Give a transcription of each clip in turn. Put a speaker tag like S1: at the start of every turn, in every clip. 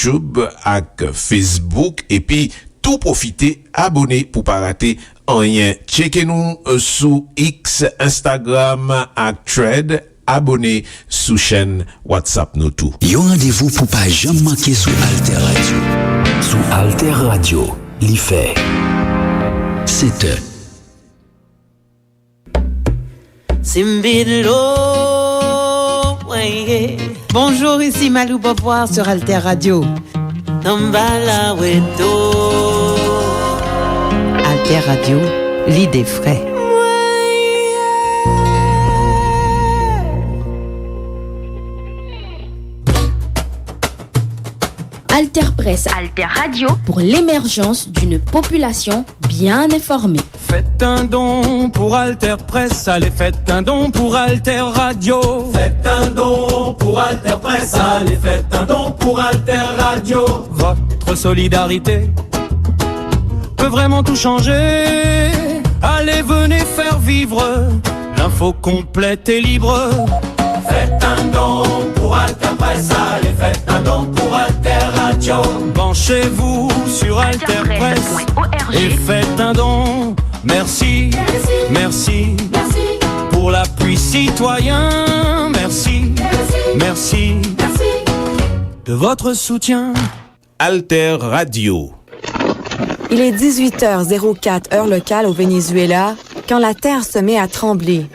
S1: YouTube ak Facebook et puis tout profiter, abonner pour pas rater rien. Checkez-nous sous X, Instagram ak Thread, abonner sous chaîne WhatsApp nous tout.
S2: Yon rendez-vous pour pas jamais manquer sous Alter Radio. Sous Alter Radio, li fait. C'est
S3: Bonjour, ici Malou Beauvoir sur Alter Radio. Alter Radio, l'idée frais.
S4: Alter Presse, Alter Radio, pour l'émergence d'une population bien informée.
S5: Faites un don pour Alter Presse, allez faites un don pour Alter Radio.
S6: Faites un don pour Alter Presse, allez faites un don pour Alter Radio.
S5: Votre solidarité peut vraiment tout changer. Allez, venez faire vivre l'info complète et libre.
S6: Faites un don pour Alter Presse, allez faites un don pour Alter Radio.
S5: Penchez-vous sur Alter Presse et faites un don. Merci, merci, merci pour l'appui citoyen. Merci, merci, merci de votre soutien.
S1: Alter Radio.
S7: Il est 18h04 heure locale au Venezuela quand la terre se met à trembler.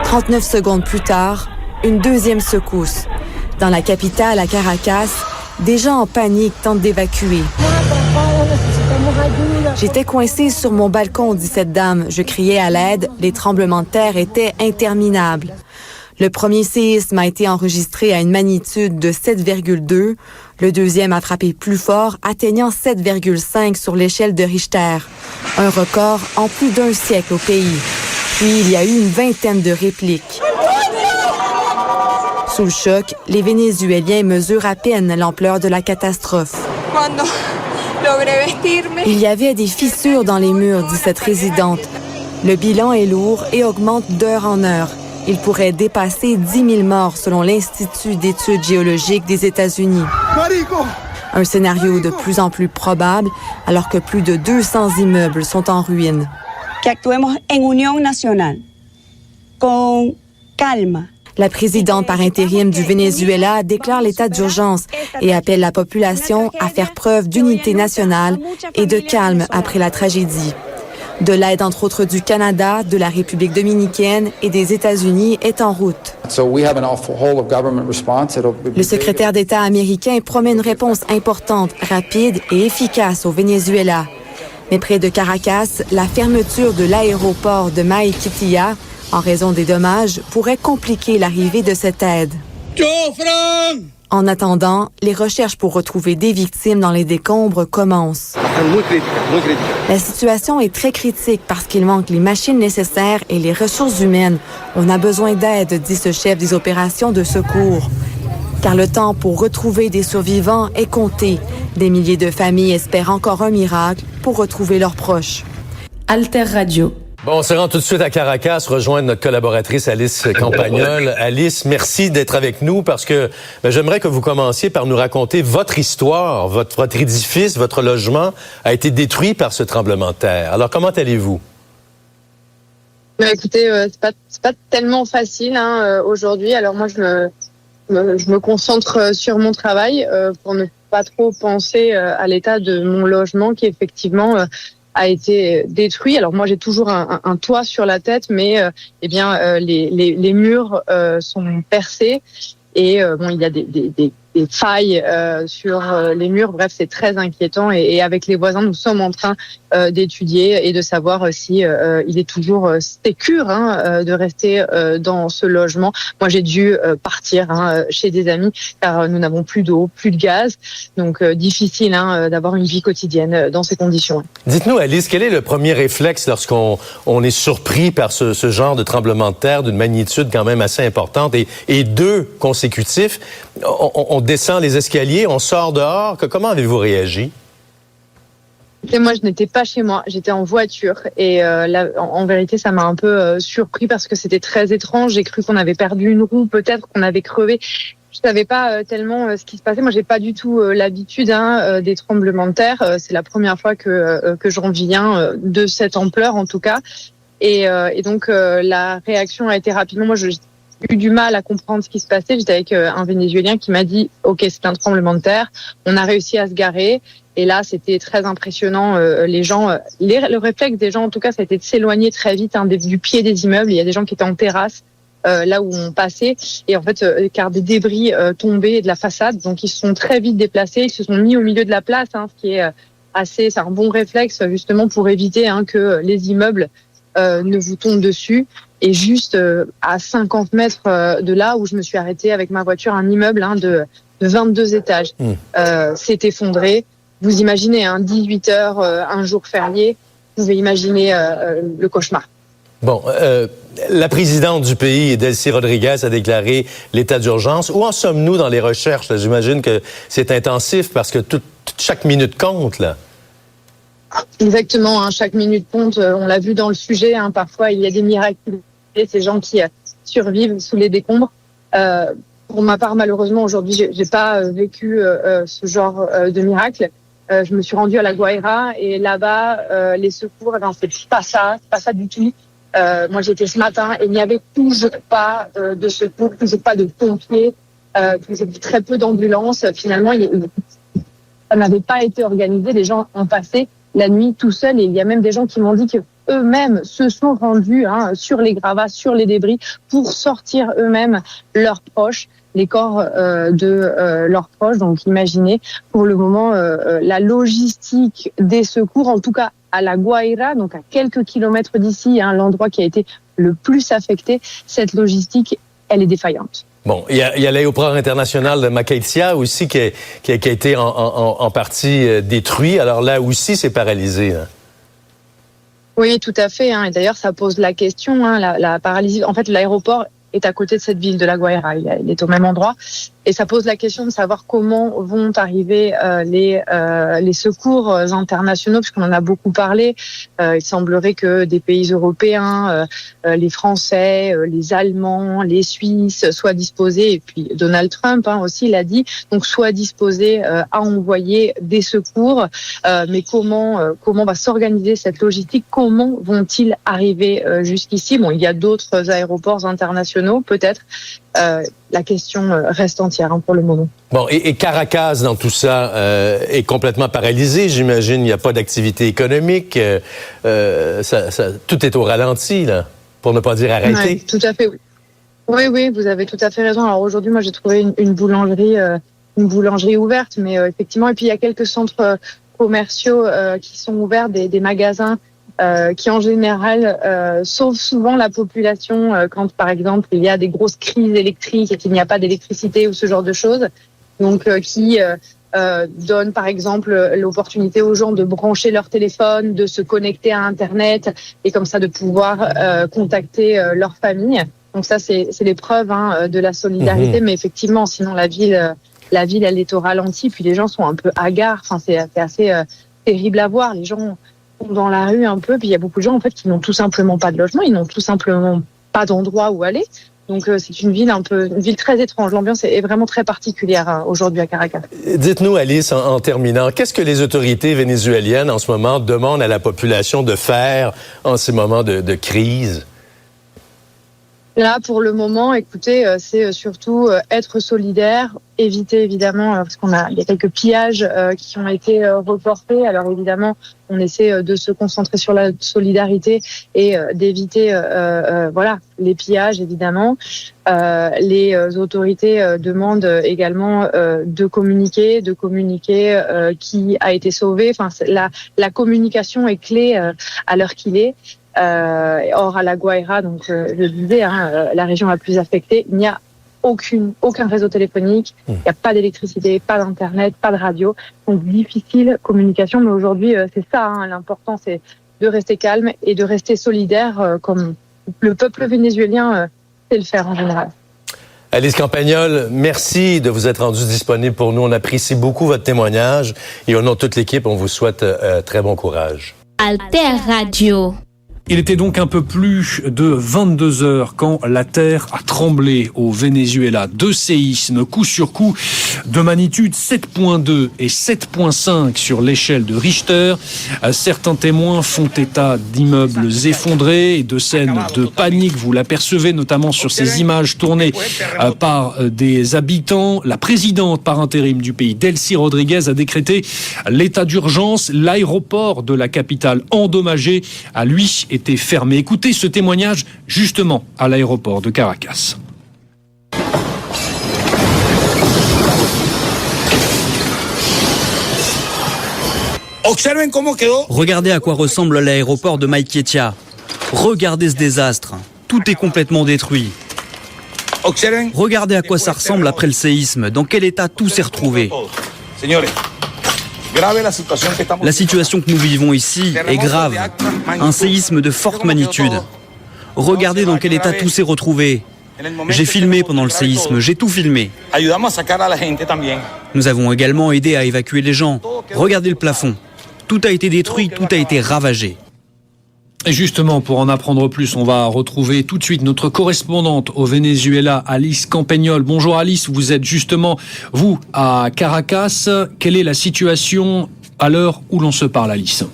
S7: 39 secondes plus tard, une deuxième secousse. Dans la capitale, à Caracas, des gens en panique tentent d'évacuer. J'étais coincée sur mon balcon, dit cette dame. Je criais à l'aide. Les tremblements de terre étaient interminables. Le premier séisme a été enregistré à une magnitude de 7,2. Le deuxième a frappé plus fort, atteignant 7,5 sur l'échelle de Richter. Un record en plus d'un siècle au pays. Puis, il y a eu une vingtaine de répliques. Sous le choc, les Vénézuéliens mesurent à peine l'ampleur de la catastrophe. Il y avait des fissures dans les murs, dit cette résidente. Le bilan est lourd et augmente d'heure en heure. Il pourrait dépasser 10 000 morts selon l'Institut d'études géologiques des États-Unis. Un scénario de plus en plus probable alors que plus de 200 immeubles sont en ruine.
S8: Qu'actuemos en unión nacional, con calma.
S7: La présidente par intérim du Venezuela déclare l'état d'urgence et appelle la population à faire preuve d'unité nationale et de calme après la tragédie. De l'aide, entre autres, du Canada, de la République dominicaine et des États-Unis est en route. Le secrétaire d'État américain promet une réponse importante, rapide et efficace au Venezuela. Mais près de Caracas, la fermeture de l'aéroport de Maiquetía, en raison des dommages, pourrait compliquer l'arrivée de cette aide. En attendant, les recherches pour retrouver des victimes dans les décombres commencent. La situation est très critique parce qu'il manque les machines nécessaires et les ressources humaines. On a besoin d'aide, dit ce chef des opérations de secours. Car le temps pour retrouver des survivants est compté. Des milliers de familles espèrent encore un miracle pour retrouver leurs proches.
S9: Alter Radio.
S10: Bon, on se rend tout de suite à Caracas, rejoindre notre collaboratrice Alice Campagnol. Alice, merci d'être avec nous parce que j'aimerais que vous commenciez par nous raconter votre histoire. Votre édifice, votre logement a été détruit par ce tremblement de terre. Alors, comment allez-vous?
S11: Écoutez, c'est pas tellement facile aujourd'hui. Alors moi, je me concentre sur mon travail pour ne pas trop penser à l'état de mon logement qui effectivement a été détruit. Alors moi j'ai toujours un toit sur la tête, mais les murs sont percés et il y a des failles sur les murs. Bref, c'est très inquiétant et avec les voisins, nous sommes en train d'étudier et de savoir si il est toujours sécure de rester dans ce logement. Moi, j'ai dû partir chez des amis car nous n'avons plus d'eau, plus de gaz. Donc, difficile d'avoir une vie quotidienne dans ces conditions.
S10: Dites-nous, Alice, quel est le premier réflexe lorsqu'on est surpris par ce genre de tremblement de terre d'une magnitude quand même assez importante et deux consécutifs? On descend les escaliers, on sort dehors. Comment avez-vous réagi?
S11: Et moi, je n'étais pas chez moi, j'étais en voiture et là, en vérité, ça m'a un peu surpris parce que c'était très étrange. J'ai cru qu'on avait perdu une roue, peut-être qu'on avait crevé je savais pas tellement ce qui se passait. Moi, j'ai pas du tout l'habitude des tremblements de terre. C'est la première fois que j'en vis un de cette ampleur, en tout cas. Et donc la réaction a été rapidement. Moi, j'ai eu du mal à comprendre ce qui se passait. J'étais avec un Vénézuélien qui m'a dit « Ok, c'est un tremblement de terre ». On a réussi à se garer. Et là, c'était très impressionnant. Les gens, le réflexe des gens, en tout cas, ça a été de s'éloigner très vite du pied des immeubles. Il y a des gens qui étaient en terrasse. Là où on passait, et en fait, car des débris tombaient de la façade, donc ils se sont très vite déplacés, ils se sont mis au milieu de la place, ce qui est c'est un bon réflexe justement pour éviter que les immeubles ne vous tombent dessus. Et juste à 50 mètres de là où je me suis arrêtée avec ma voiture, un immeuble de 22 étages s'est effondré. Vous imaginez, 18 heures, un jour férié, vous pouvez imaginer le cauchemar.
S10: Bon, la présidente du pays, Delcy Rodriguez, a déclaré l'état d'urgence. Où en sommes-nous dans les recherches? Là? J'imagine que c'est intensif parce que chaque minute compte, là.
S11: Exactement, chaque minute compte. On l'a vu dans le sujet. Parfois, il y a des miracles. Ces gens qui survivent sous les décombres. Pour ma part, malheureusement, aujourd'hui, j'ai pas vécu ce genre de miracle. Je me suis rendue à La Guaira et là-bas, les secours, c'est pas ça du tout. Moi, j'étais ce matin et il n'y avait toujours pas de secours, toujours pas de pompiers, très peu d'ambulances. Finalement, ça n'avait pas été organisé. Les gens ont passé la nuit tout seuls et il y a même des gens qui m'ont dit que eux-mêmes se sont rendus sur les gravats, sur les débris pour sortir eux-mêmes leurs proches, les corps de leurs proches. Donc, imaginez pour le moment la logistique des secours, en tout cas à La Guaira, donc à quelques kilomètres d'ici, l'endroit qui a été le plus affecté. Cette logistique, elle est défaillante.
S10: Bon, il y a l'aéroport international de Makaïtia aussi qui a été en partie détruit. Alors là aussi, c'est paralysé.
S11: Oui, tout à fait. Et d'ailleurs, ça pose la question, la paralysie. En fait, l'aéroport est à côté de cette ville de La Guaira. Il est au même endroit. Et ça pose la question de savoir comment vont arriver les secours internationaux, puisqu'on en a beaucoup parlé. Il semblerait que des pays européens, les Français, les Allemands, les Suisses soient disposés, et puis Donald Trump aussi l'a dit, donc soient disposés à envoyer des secours. Mais comment va s'organiser cette logistique? Comment vont-ils arriver jusqu'ici? Bon, il y a d'autres aéroports internationaux, peut-être. La question reste entière pour le moment.
S10: Bon, et Caracas, dans tout ça, est complètement paralysé. J'imagine il n'y a pas d'activité économique. Tout est au ralenti, là, pour ne pas dire arrêté.
S11: Oui, tout à fait. Oui, vous avez tout à fait raison. Alors aujourd'hui, moi, j'ai trouvé une boulangerie ouverte, mais effectivement, et puis il y a quelques centres commerciaux qui sont ouverts, des magasins qui en général sauvent souvent la population quand par exemple il y a des grosses crises électriques et qu'il n'y a pas d'électricité ou ce genre de choses. Donc qui donne par exemple l'opportunité aux gens de brancher leur téléphone, de se connecter à Internet et comme ça de pouvoir contacter leur famille. Donc ça c'est l'épreuve de la solidarité, mais effectivement sinon la ville elle est au ralenti, puis les gens sont un peu hagards. Enfin c'est assez terrible à voir. Les gens dans la rue un peu, puis il y a beaucoup de gens en fait qui n'ont tout simplement pas de logement, ils n'ont tout simplement pas d'endroit où aller. Donc c'est une ville très étrange. L'ambiance est vraiment très particulière aujourd'hui à Caracas.
S10: Dites-nous, Alice, en terminant, qu'est-ce que les autorités vénézuéliennes en ce moment demandent à la population de faire en ces moments de crise?
S11: Là, pour le moment, écoutez, c'est surtout être solidaire, éviter évidemment, parce il y a quelques pillages qui ont été reportés. Alors évidemment, on essaie de se concentrer sur la solidarité et d'éviter, les pillages évidemment. Les autorités demandent également de communiquer qui a été sauvé. Enfin, la communication est clé à l'heure qu'il est. Or à La Guaira, donc je disais, la région la plus affectée, il n'y a aucun réseau téléphonique, il n'y a pas d'électricité, pas d'internet, pas de radio, donc difficile communication. Mais aujourd'hui, c'est ça, l'important, c'est de rester calme et de rester solidaire, comme le peuple vénézuélien sait le faire en général.
S10: Alice Campagnol, merci de vous être rendue disponible pour nous. On apprécie beaucoup votre témoignage et au nom de toute l'équipe, on vous souhaite très bon courage.
S4: Alter Radio.
S12: Il était donc un peu plus de 22 heures quand la terre a tremblé au Venezuela. 2 séismes, coup sur coup, de magnitude 7.2 et 7.5 sur l'échelle de Richter. Certains témoins font état d'immeubles effondrés et de scènes de panique. Vous l'apercevez notamment sur ces images tournées par des habitants. La présidente par intérim du pays, Delcy Rodriguez, a décrété l'état d'urgence. L'aéroport de la capitale endommagé a lui été fermé. Écoutez ce témoignage justement à l'aéroport de Caracas.
S13: Regardez à quoi ressemble l'aéroport de Maiquetía. Regardez ce désastre. Tout est complètement détruit. Regardez à quoi ça ressemble après le séisme. Dans quel état tout s'est retrouvé. La situation que nous vivons ici est grave. Un séisme de forte magnitude. Regardez dans quel état tout s'est retrouvé. J'ai filmé pendant le séisme, j'ai tout filmé. Nous avons également aidé à évacuer les gens. Regardez le plafond. Tout a été détruit, tout a été ravagé.
S12: Et justement, pour en apprendre plus, on va retrouver tout de suite notre correspondante au Venezuela, Alice Campagnol. Bonjour Alice, vous êtes justement, vous, à Caracas. Quelle est la situation à l'heure où l'on se parle, Alice ?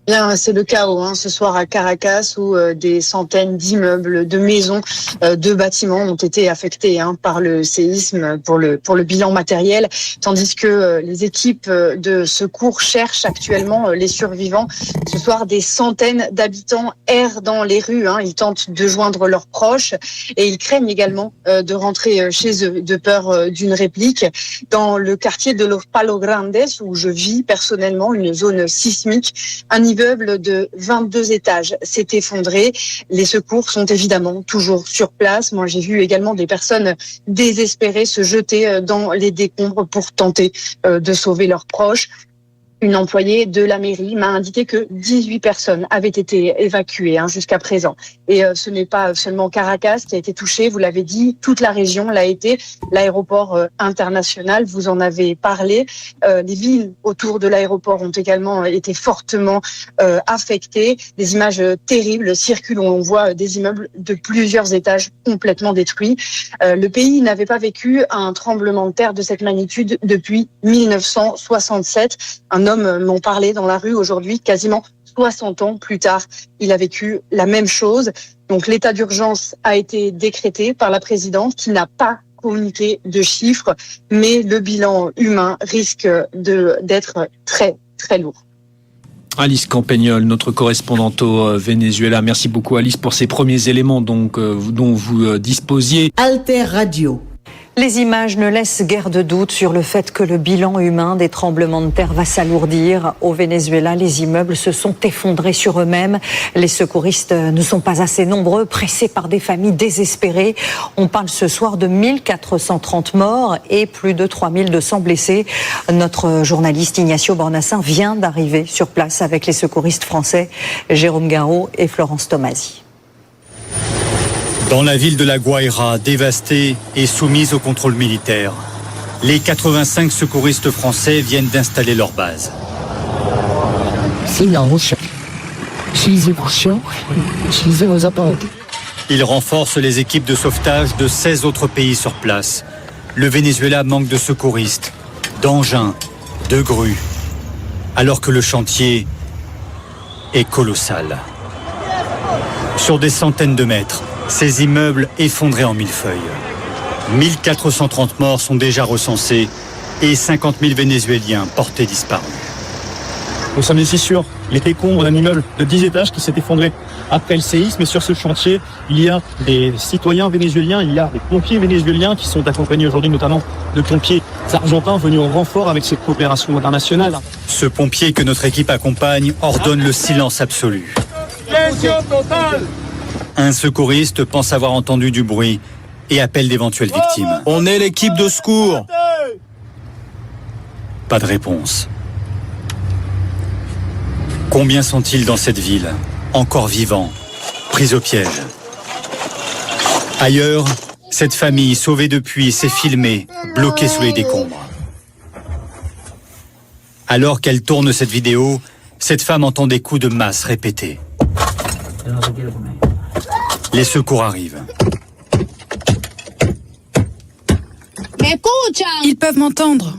S11: Bien, c'est le chaos ce soir à Caracas où des centaines d'immeubles, de maisons, de bâtiments ont été affectés par le séisme pour le bilan matériel, tandis que les équipes de secours cherchent actuellement les survivants. Ce soir, des centaines d'habitants errent dans les rues. Ils tentent de joindre leurs proches et ils craignent également de rentrer chez eux de peur d'une réplique. Dans le quartier de Los Palos Grandes, où je vis personnellement, une zone sismique, un immeuble de 22 étages s'est effondré. Les secours sont évidemment toujours sur place. Moi, j'ai vu également des personnes désespérées se jeter dans les décombres pour tenter de sauver leurs proches. Une employée de la mairie m'a indiqué que 18 personnes avaient été évacuées jusqu'à présent. Et ce n'est pas seulement Caracas qui a été touché, vous l'avez dit, toute la région l'a été. L'aéroport international, vous en avez parlé. Les villes autour de l'aéroport ont également été fortement affectées. Des images terribles circulent où on voit des immeubles de plusieurs étages complètement détruits. Le pays n'avait pas vécu un tremblement de terre de cette magnitude depuis 1967. Un homme m'en parlait dans la rue aujourd'hui, quasiment 60 ans plus tard. Il a vécu la même chose. Donc l'état d'urgence a été décrété par la présidente qui n'a pas communiqué de chiffres, mais le bilan humain risque d'être très, très lourd.
S12: Alice Campagnol, notre correspondante au Venezuela. Merci beaucoup Alice pour ces premiers éléments dont vous disposiez.
S3: Alter Radio.
S14: Les images ne laissent guère de doute sur le fait que le bilan humain des tremblements de terre va s'alourdir. Au Venezuela, les immeubles se sont effondrés sur eux-mêmes. Les secouristes ne sont pas assez nombreux, pressés par des familles désespérées. On parle ce soir de 1430 morts et plus de 3200 blessés. Notre journaliste Ignacio Bornassin vient d'arriver sur place avec les secouristes français Jérôme Garot et Florence Tomasi.
S15: Dans la ville de La Guaira, dévastée et soumise au contrôle militaire, les 85 secouristes français viennent d'installer leur base. Ils renforcent les équipes de sauvetage de 16 autres pays sur place. Le Venezuela manque de secouristes, d'engins, de grues, alors que le chantier est colossal. Sur des centaines de mètres, ces immeubles effondrés en millefeuilles. 1430 morts sont déjà recensés et 50 000 Vénézuéliens portés disparus.
S16: Nous sommes ici sur les décombres d'un immeuble de 10 étages qui s'est effondré après le séisme. Et sur ce chantier, il y a des citoyens vénézuéliens, il y a des pompiers vénézuéliens qui sont accompagnés aujourd'hui notamment de pompiers argentins venus en renfort avec cette coopération internationale.
S15: Ce pompier que notre équipe accompagne ordonne le silence absolu. Un secouriste pense avoir entendu du bruit et appelle d'éventuelles victimes.
S5: On est l'équipe de secours.
S15: Pas de réponse. Combien sont-ils dans cette ville, encore vivants, pris au piège? Ailleurs, cette famille, sauvée depuis, s'est filmée, bloquée sous les décombres. Alors qu'elle tourne cette vidéo, cette femme entend des coups de masse répétés. Les secours arrivent.
S17: Ils peuvent m'entendre.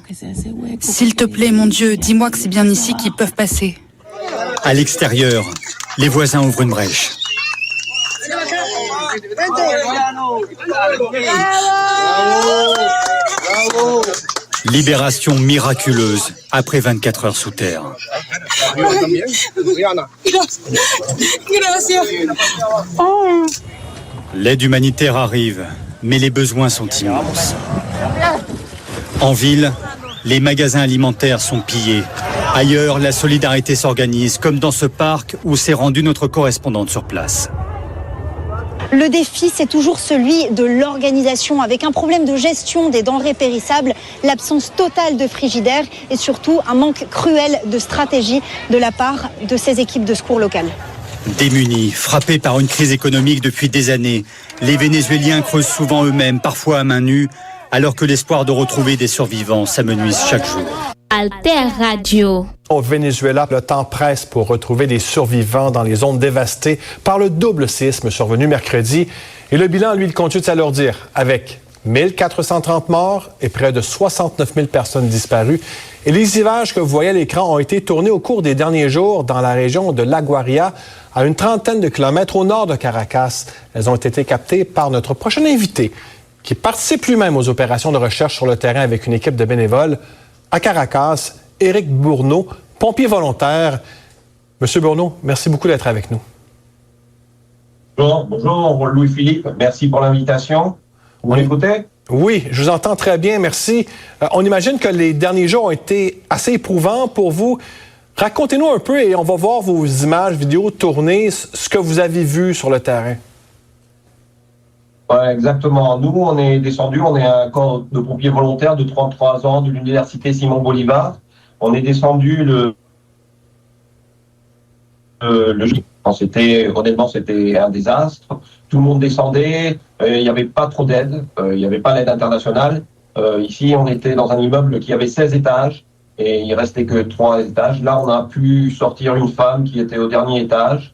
S17: S'il te plaît, mon Dieu, dis-moi que c'est bien ici qu'ils peuvent passer.
S15: À l'extérieur, les voisins ouvrent une brèche. Libération miraculeuse après 24 heures sous terre. L'aide humanitaire arrive, mais les besoins sont immenses. En ville, les magasins alimentaires sont pillés. Ailleurs, la solidarité s'organise, comme dans ce parc où s'est rendue notre correspondante sur place.
S18: Le défi, c'est toujours celui de l'organisation, avec un problème de gestion des denrées périssables, l'absence totale de frigidaire et surtout un manque cruel de stratégie de la part de ces équipes de secours locales.
S15: Démunis, frappés par une crise économique depuis des années, les Vénézuéliens creusent souvent eux-mêmes, parfois à main nue, alors que l'espoir de retrouver des survivants s'amenuise chaque jour.
S4: Alter Radio.
S19: Au Venezuela, le temps presse pour retrouver des survivants dans les zones dévastées par le double séisme survenu mercredi. Et le bilan, lui, il continue de s'alourdir avec 1430 morts et près de 69 000 personnes disparues. Et les images que vous voyez à l'écran ont été tournées au cours des derniers jours dans la région de La Guaria, à une trentaine de kilomètres au nord de Caracas. Elles ont été captées par notre prochain invité, qui participe lui-même aux opérations de recherche sur le terrain avec une équipe de bénévoles. À Caracas, Éric Bourneau, pompier volontaire. Monsieur Bourneau, merci beaucoup d'être avec nous.
S20: Bonjour Louis-Philippe, merci pour l'invitation. Vous m'écoutez?
S19: Oui, je vous entends très bien, merci. On imagine que les derniers jours ont été assez éprouvants pour vous. Racontez-nous un peu et on va voir vos images vidéo tournées, ce que vous avez vu sur le terrain.
S20: Ouais, exactement. Nous, on est descendu, on est un corps de pompiers volontaires de 33 ans de l'université Simon Bolivar. On est descendu honnêtement, c'était un désastre. Tout le monde descendait, il n'y avait pas trop d'aide, il n'y avait pas l'aide internationale. Ici, on était dans un immeuble qui avait 16 étages et il restait que 3 étages. Là, on a pu sortir une femme qui était au dernier étage.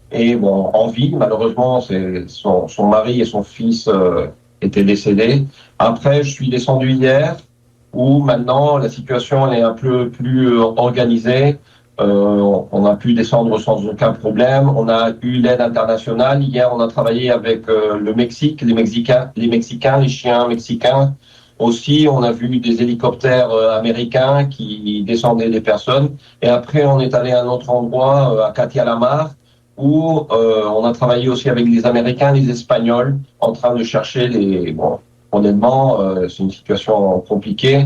S20: Et bon, en vie, malheureusement, son mari et son fils étaient décédés. Après, je suis descendu hier, où maintenant la situation elle est un peu plus organisée. On a pu descendre sans aucun problème. On a eu l'aide internationale. Hier, on a travaillé avec le Mexique, les Mexicains, les chiens mexicains. Aussi, on a vu des hélicoptères américains qui descendaient des personnes. Et après, on est allé à un autre endroit, à Catia-la-Mar, où on a travaillé aussi avec les Américains, les Espagnols, en train de chercher honnêtement, c'est une situation compliquée.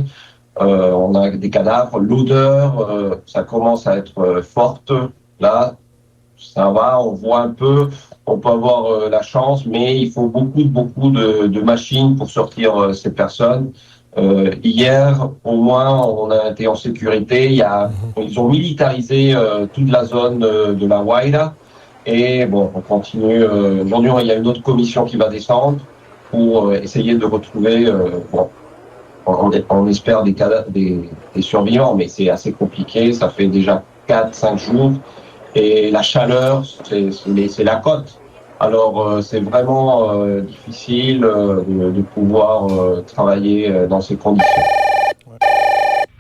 S20: On a des cadavres, l'odeur, ça commence à être forte. Là, ça va, on voit un peu, on peut avoir la chance, mais il faut beaucoup de machines pour sortir ces personnes. Hier, au moins, on a été en sécurité. Ils ont militarisé toute la zone de la Guaira. Et bon, on continue. Aujourd'hui, il y a une autre commission qui va descendre pour essayer de retrouver. On espère des survivants, mais c'est assez compliqué. Ça fait déjà 4-5 jours. Et la chaleur, c'est la côte. Alors, c'est vraiment difficile de pouvoir travailler dans ces conditions.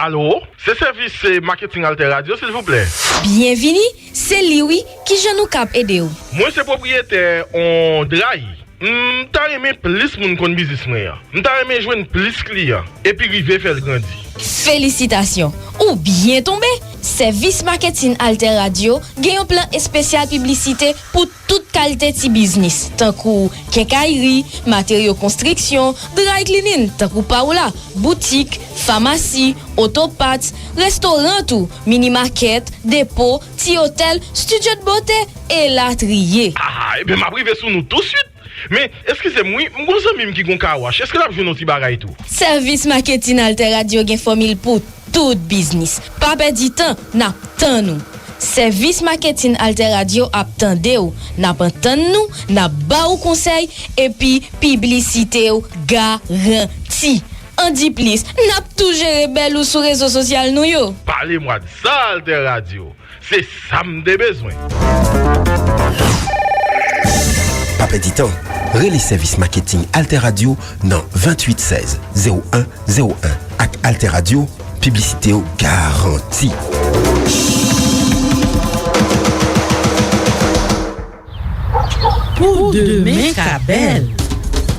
S21: Allô, c'est service marketing Alter Radio, s'il vous plaît.
S22: Bienvenue, c'est Liwi qui je nous cap aider.
S21: Moi, c'est propriétaire en Drahi. M'ta aimé plus moun kon business moi. M'ta aimé joindre plus clients et puis river faire grandir.
S22: Félicitations. Ou bien tombé. Service marketing Alter Radio gagne un plan spécial publicité pour toute qualité de business. Tant que quincaillerie, matériaux construction, dry cleaning, tant que paola, boutique, pharmacie, autopath, restaurant tout, mini market, dépôt, petit hôtel, studio de beauté et latrier.
S21: Ah, et bien m'a privé sur nous tout de suite. Mais est-ce que c'est moi, mon ami qui gon kawash? Est-ce que là je nous ti bagay tout?
S22: Service marketing Alter Radio gen formule pour tout business. Pas perdre temps, n'a tan nous. Service marketing Alter Radio ap tande ou, n'a pas tan nous, n'a ba ou conseil et puis publicité ou garanti. En dit plus, n'a tout géré belle ou sur réseaux sociaux nous yo.
S21: Parlez-moi de ça Alter Radio. C'est ça m'de besoin.
S2: Pa pedi tan, rele service marketing Alter Radio nan 28 16 0101 ak Alter Radio, publicité ou garanti.
S3: Pour demain ka belle.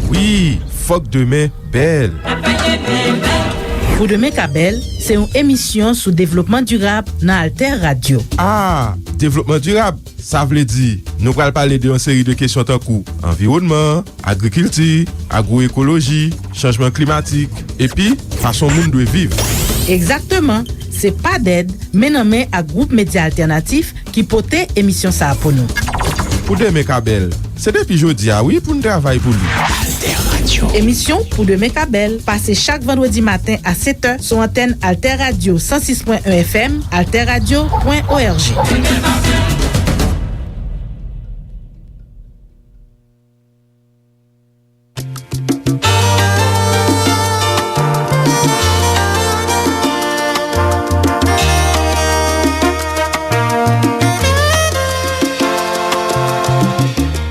S6: Oui, fok demain belle.
S3: Pour demain ka belle, c'est une émission sur développement durable dans Alter Radio.
S6: Ah, développement durable, ça veut dire, nous allons parler d'une série de questions tant que environnement, agriculture, agroécologie, changement climatique, et puis, façon monde doit vivre.
S3: Exactement. C'est pas d'aide, mais nommé à groupe média alternatif qui porte émission ça pour nous.
S6: Pour demain ka belle, c'est depuis jeudi, oui, pour nous travailler pour lui.
S3: Alter Radio. Émission pour demain ka belle, passez chaque vendredi matin à 7h sur antenne Alter Radio 106.1 FM, alterradio.org.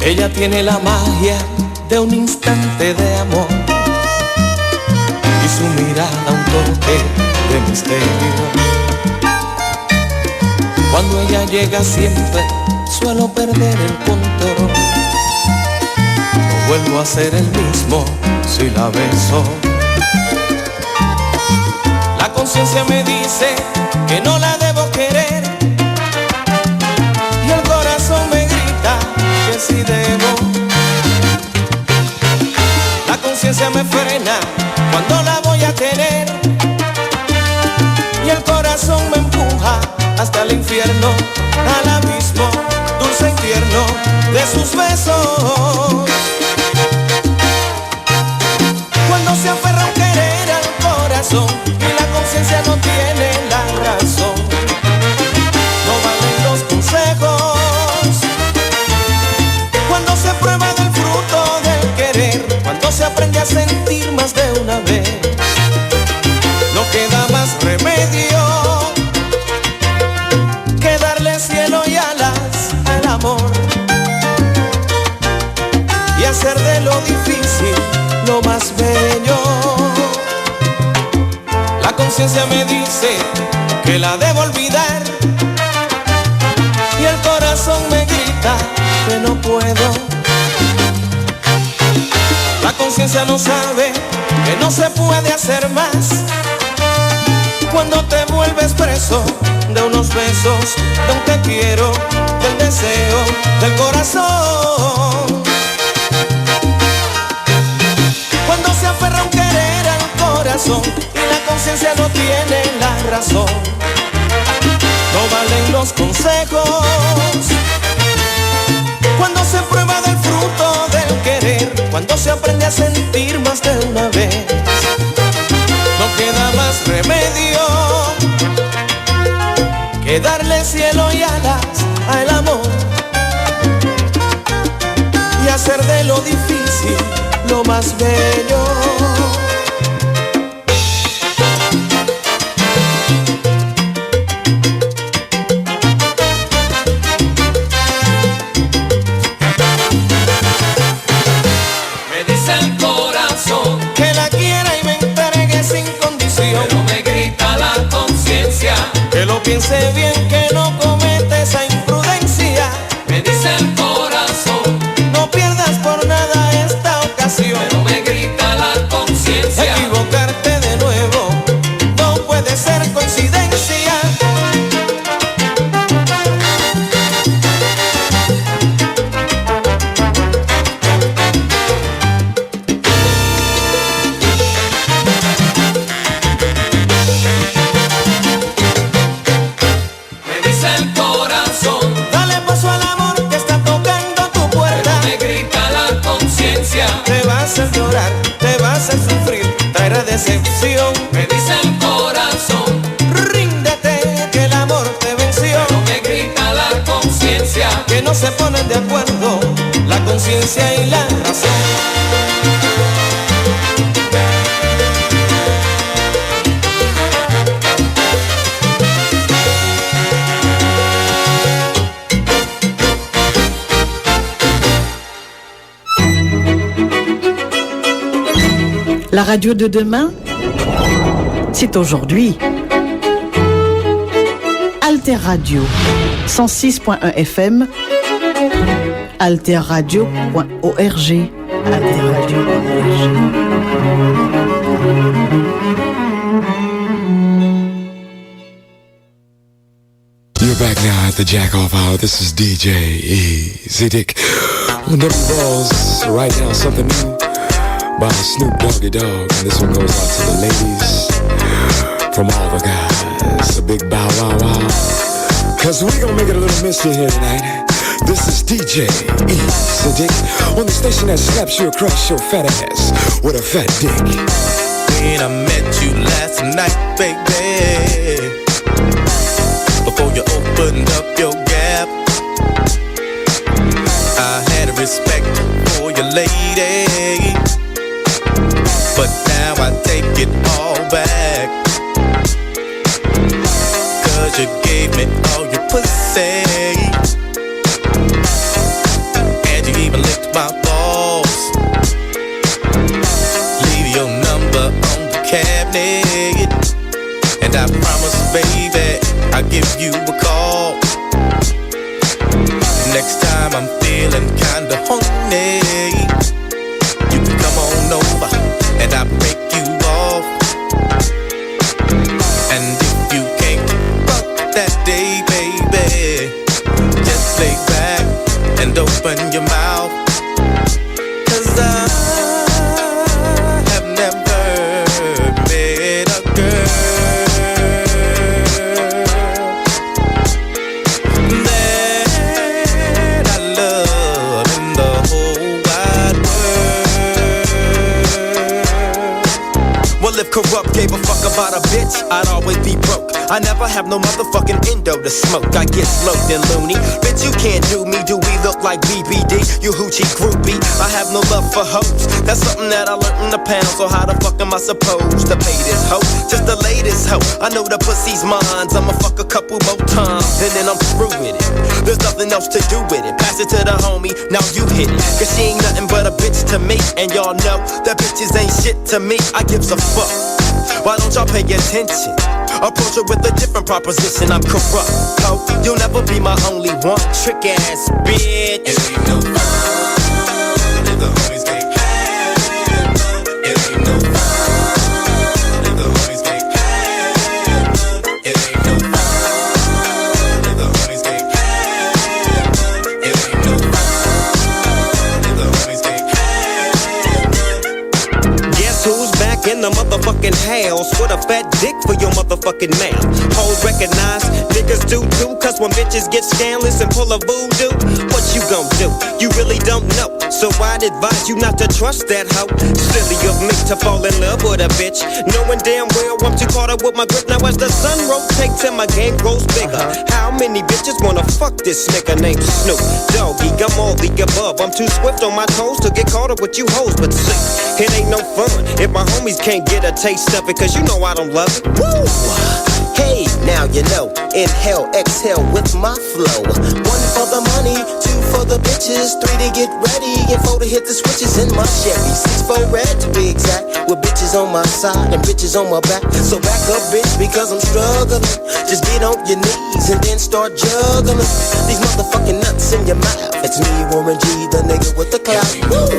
S23: Ella tiene la magia de un instante de amor y su mirada un toque de misterio. Cuando ella llega siempre suelo perder el control. No vuelvo a ser el mismo si la beso. La conciencia me dice que no la debo querer y el corazón me grita que sí debo. La conciencia me frena cuando la voy a tener y el corazón me empuja hasta el infierno, al abismo dulce y tierno de sus besos. Cuando se aferra un querer al corazón y la conciencia no tiene la razón, no valen los consejos. Cuando se prueba del fruto del querer, cuando se aprende a sentir más de una vez, no queda más remedio que darle cielo y alas al amor y hacer de lo difícil lo más bello. La conciencia me dice que la debo olvidar y el corazón me grita que no puedo. La conciencia no sabe que no se puede hacer más cuando te vuelves preso de unos besos, de un te quiero, del deseo, del corazón. Cuando se aferra un querer al corazón y la conciencia no tiene la razón, no valen los consejos. Cuando se prueba del fruto del querer, cuando se aprende a sentir más de una vez, no queda más remedio que darle cielo y alas al amor y hacer de lo difícil lo más bello. Me dice el corazón que la quiera y me entregue sin condición, pero me grita la conciencia que lo piense bien, que no cometa esa imprudencia. Me dice el corazón, no pierdas por nada esta ocasión, pero me grita la conciencia, equivocarte de nuevo no puede ser coincidencia. Me dice el corazón, dale paso al amor que está tocando tu puerta, pero me grita la conciencia, te va a hacer llorar, te va a hacer sufrir, traerá decepción. Me dice el corazón, ríndete que el amor te venció, pero me grita la conciencia, que no se ponen de acuerdo la conciencia y la razón.
S1: La radio de demain, c'est aujourd'hui. Alter Radio, 106.1 FM, alterradio.org, alterradio.org.
S7: You're back now at the Jack Off Hour. This is DJ Easy Dick on W Balls. Right now, something new by Snoop Doggy Dogg. And this one goes out to the ladies from all the guys. A big bow wow wow. Cause we gonna make it a little mystery here tonight. This is DJ Easy Dick on the station that slaps you across your fat ass with a fat dick.
S23: When I met you last night, baby, before you opened up your gap, I had a respect for your lady, but now I take it all back, 'cause you gave me all your pussy, and you even licked my balls. Leave your number on the cabinet, and I promise, baby, I'll give you a call. Next time I'm feeling kinda horny, you can come on over and I'll break you off. And if you can't fuck that day, baby, just lay back and open your mouth, 'cause I have never met a girl if corrupt gave a fuck about a bitch, I'd always be broke. I never have no motherfucking endo to smoke. I get sloped and loony. Bitch, you can't do me. Do we look like BBD? You hoochie groupie. I have no love for hoes. That's something that I learned in the pound. So how the fuck am I supposed to pay this hoe? Just the latest hoe. I know the pussy's mine. I'ma fuck a couple more times and then I'm through with it. There's nothing else to do with it. Pass it to the homie. Now you hit it. 'Cause she ain't nothing but a bitch to me. And y'all know that bitches ain't shit to me. I gives a fuck. Why don't y'all pay attention? Approach her with a different proposition. I'm corrupt, ho. You'll never be my only one. Trick ass bitch. It ain't no fun if the homies can't have none. It ain't no fun if the homies can't have none. It ain't no fun if the homies can't have none. It ain't no fun if the homies can't have none. Guess who's back in the motherfucking house with a fat dick for your motherfucking mouth? Hoes recognize, niggas do too, 'cause when bitches get scandalous and pull a voodoo, what you gon' do? You really don't know, so I'd advise you not to trust that hoe. Silly of me to fall in love with a bitch, knowing damn well I'm too caught up with my grip. Now as the sun rotates and my game grows bigger, how many bitches wanna fuck this nigga named Snoop Doggy? I'm all the above, I'm too swift on my toes to get caught up with you hoes, but see, it ain't no fun if my homies can't get a taste of it, 'cause you know I don't love it. Woo! Hey, now you know, inhale, exhale with my flow. 1 for the money, 2 for the bitches, 3 to get ready, and 4 to hit the switches in my Chevy. 6 for red to be exact, with bitches on my side and bitches on my back. So back up, bitch, because I'm struggling. Just get on your knees and then start juggling these motherfucking nuts in your mouth. It's me, Warren G, the nigga with the clout. Woo!